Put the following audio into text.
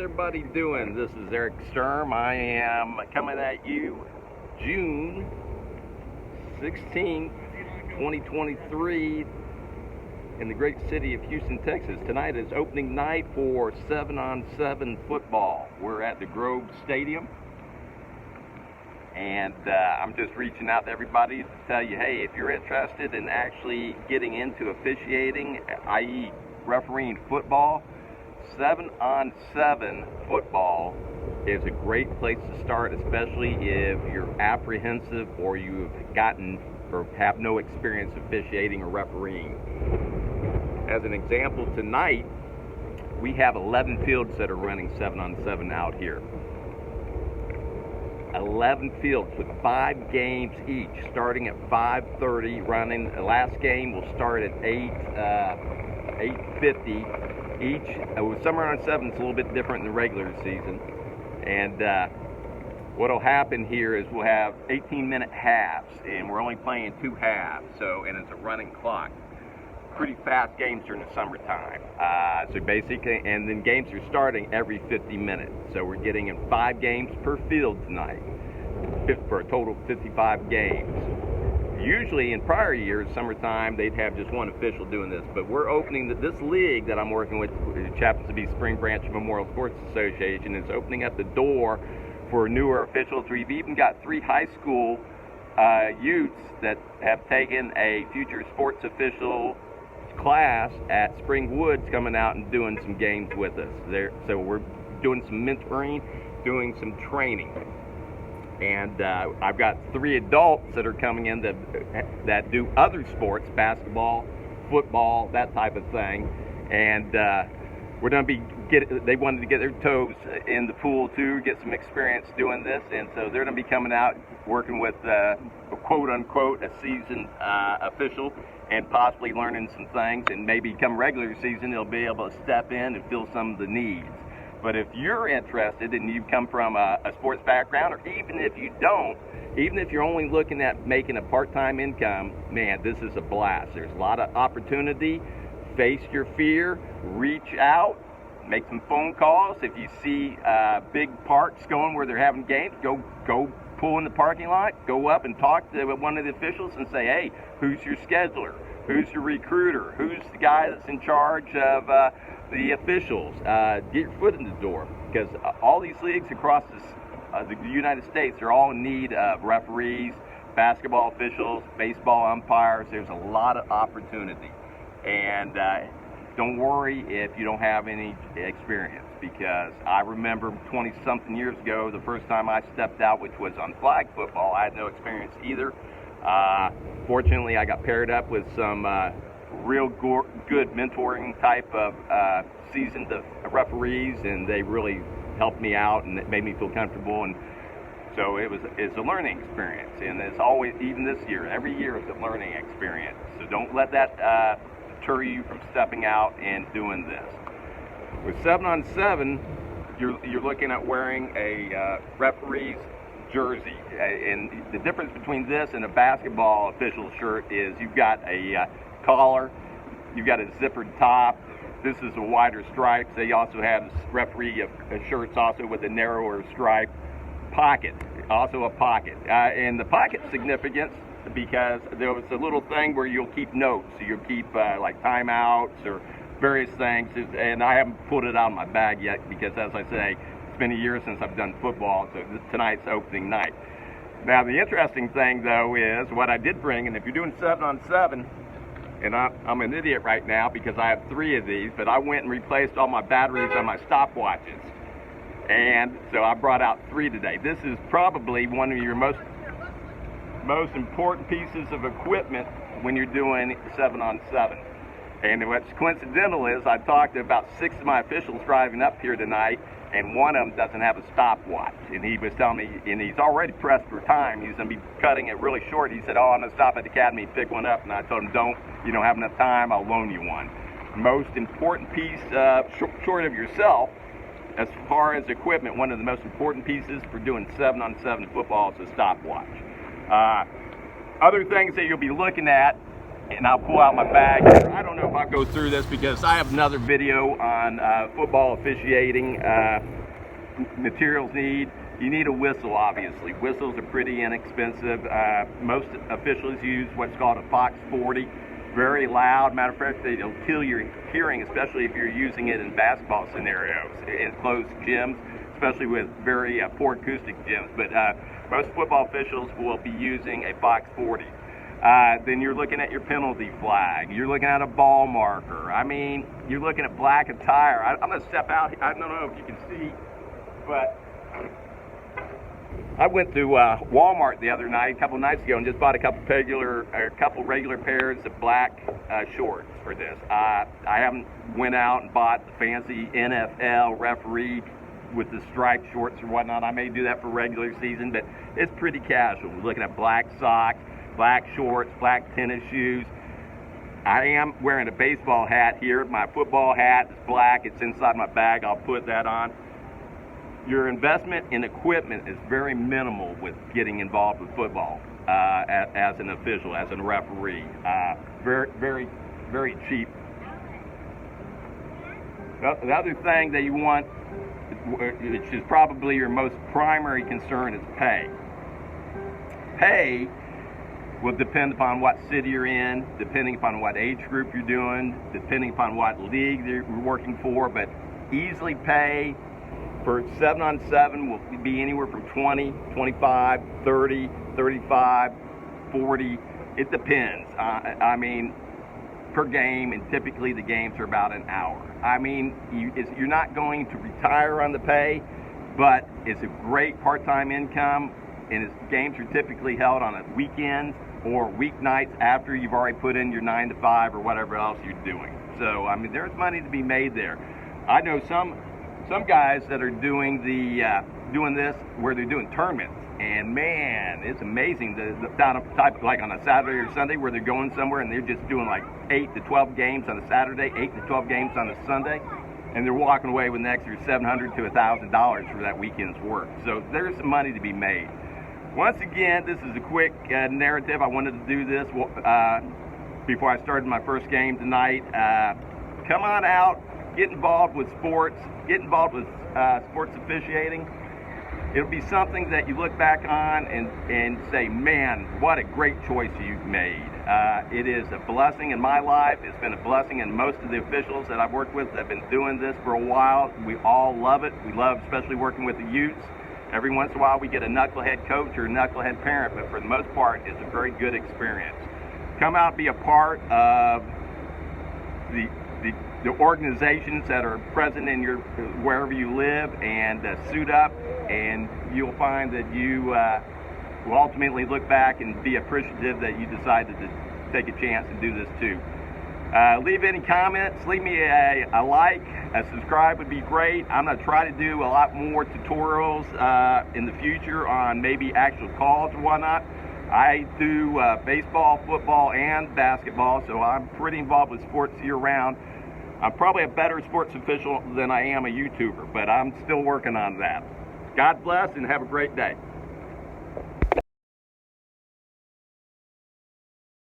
everybody doing? This is Eric Sturm. I am coming at you June 16th, 2023 in the great city of Houston, Texas. Tonight is opening night for 7-on-7 football. We're at the Grove Stadium, and I'm just reaching out to everybody to tell you, hey, if you're interested in actually getting into officiating, i.e. refereeing football, 7-on-7 football is a great place to start, especially if you're apprehensive or you've gotten or have no experience officiating or refereeing. As an example, tonight we have 11 fields that are running 7-on-7 out here. 11 fields with 5 games each, starting at 5:30, running. The last game will start at 8:50 each. With 7-on-7, it's a little bit different than the regular season. And what'll happen here is we'll have 18-minute halves, and we're only playing 2 halves. And it's a running clock. Pretty fast games during the summertime. So basically, and then games are starting every 50 minutes. So we're getting in 5 games per field tonight, for a total of 55 games. Usually in prior years, summertime, they'd have just one official doing this, but we're opening this league that I'm working with, which happens to be Spring Branch Memorial Sports Association, is opening up the door for newer officials. We've even got 3 high school youths that have taken a future sports official class at Spring Woods coming out and doing some games with us. So we're doing some mentoring, doing some training. And I've got 3 adults that are coming in that do other sports, basketball, football, that type of thing. And we're going to be they wanted to get their toes in the pool too, get some experience doing this. And so they're going to be coming out working with quote unquote a seasoned official and possibly learning some things. And maybe come regular season, they'll be able to step in and fill some of the needs. But if you're interested and you come from a sports background, or even if you don't, even if you're only looking at making a part-time income, man, this is a blast. There's a lot of opportunity. Face your fear, reach out, make some phone calls. If you see big parks going where they're having games, go pull in the parking lot, go up and talk to one of the officials and say, hey, who's your scheduler? Who's your recruiter? Who's the guy that's in charge of the officials? Get your foot in the door, because all these leagues across the United States are all in need of referees, basketball officials, baseball umpires. There's a lot of opportunity. And don't worry if you don't have any experience, because I remember 20-something years ago, the first time I stepped out, which was on flag football. I had no experience either. Fortunately, I got paired up with some real good mentoring type of seasoned referees, and they really helped me out, and it made me feel comfortable. And so it's a learning experience, and it's always, even this year, every year is a learning experience. So don't let that deter you from stepping out and doing this. With 7-on-7, you're looking at wearing a referee's jersey, and the difference between this and a basketball official shirt is you've got a collar, you've got a zippered top. This is a wider stripe. They also have referee shirts also with a narrower stripe. Pocket, also a pocket, and the pocket's significant because there was a little thing where you'll keep notes. So you'll keep like timeouts or various things, and I haven't put it out of my bag yet because, as I say, it's been a year since I've done football, so tonight's opening night. Now, the interesting thing, though, is what I did bring, and if you're doing 7-on-7, and I'm an idiot right now because I have 3 of these, but I went and replaced all my batteries on my stopwatches. And so I brought out 3 today. This is probably one of your most important pieces of equipment when you're doing 7-on-7. And what's coincidental is I talked to about 6 of my officials driving up here tonight, and one of them doesn't have a stopwatch. And he was telling me, and he's already pressed for time, he's going to be cutting it really short. He said, oh, I'm going to stop at the academy and pick one up. And I told him, you don't have enough time, I'll loan you one. Most important piece, short of yourself, as far as equipment, one of the most important pieces for doing 7-on-7 football is a stopwatch. Other things that you'll be looking at and I'll pull out my bag here. I don't know if I'll go through this because I have another video on football officiating, materials need. You need a whistle, obviously. Whistles are pretty inexpensive. Most officials use what's called a Fox 40. Very loud. Matter of fact, it'll kill your hearing, especially if you're using it in basketball scenarios, in closed gyms, especially with very poor acoustic gyms. But most football officials will be using a Fox 40. Then you're looking at your penalty flag. You're looking at a ball marker. I mean, you're looking at black attire. I'm going to step out. I don't know if you can see, but I went to Walmart the other night, a couple nights ago, and just bought a couple regular pairs of black shorts for this. I haven't went out and bought the fancy NFL referee with the striped shorts or whatnot. I may do that for regular season, but it's pretty casual. We're looking at black socks, black shorts, black tennis shoes. I am wearing a baseball hat here. My football hat is black. It's inside my bag. I'll put that on. Your investment in equipment is very minimal with getting involved with football as an official, as a referee. Very, very cheap. The other thing that you want, which is probably your most primary concern, is pay. Pay will depend upon what city you're in, depending upon what age group you're doing, depending upon what league you're working for, but easily pay for 7-on-7 will be anywhere from 20, 25, 30, 35, 40. It depends. I mean, per game, and typically the games are about an hour. I mean, you're not going to retire on the pay, but it's a great part-time income, and games are typically held on a weekend or weeknights after you've already put in your 9 to 5 or whatever else you're doing. So, I mean, there's money to be made there. I know some guys that are doing doing this where they're doing tournaments, and man, it's amazing the type, like on a Saturday or Sunday, where they're going somewhere and they're just doing like 8 to 12 games on a Saturday, 8 to 12 games on a Sunday, and they're walking away with an extra $700 to $1,000 for that weekend's work. So there's some money to be made. Once again, this is a quick narrative. I wanted to do this before I started my first game tonight. Come on out. Get involved with sports. Get involved with sports officiating. It'll be something that you look back on and say, man, what a great choice you've made. It is a blessing in my life. It's been a blessing in most of the officials that I've worked with that have been doing this for a while. We all love it. We love especially working with the youths. Every once in a while we get a knucklehead coach or a knucklehead parent, but for the most part, it's a very good experience. Come out, be a part of the organizations that are present in wherever you live, and suit up, and you'll find that you will ultimately look back and be appreciative that you decided to take a chance and do this too. Leave any comments, leave me a like, a subscribe would be great. I'm going to try to do a lot more tutorials in the future on maybe actual calls or whatnot. I do baseball, football, and basketball, so I'm pretty involved with sports year-round. I'm probably a better sports official than I am a YouTuber, but I'm still working on that. God bless and have a great day.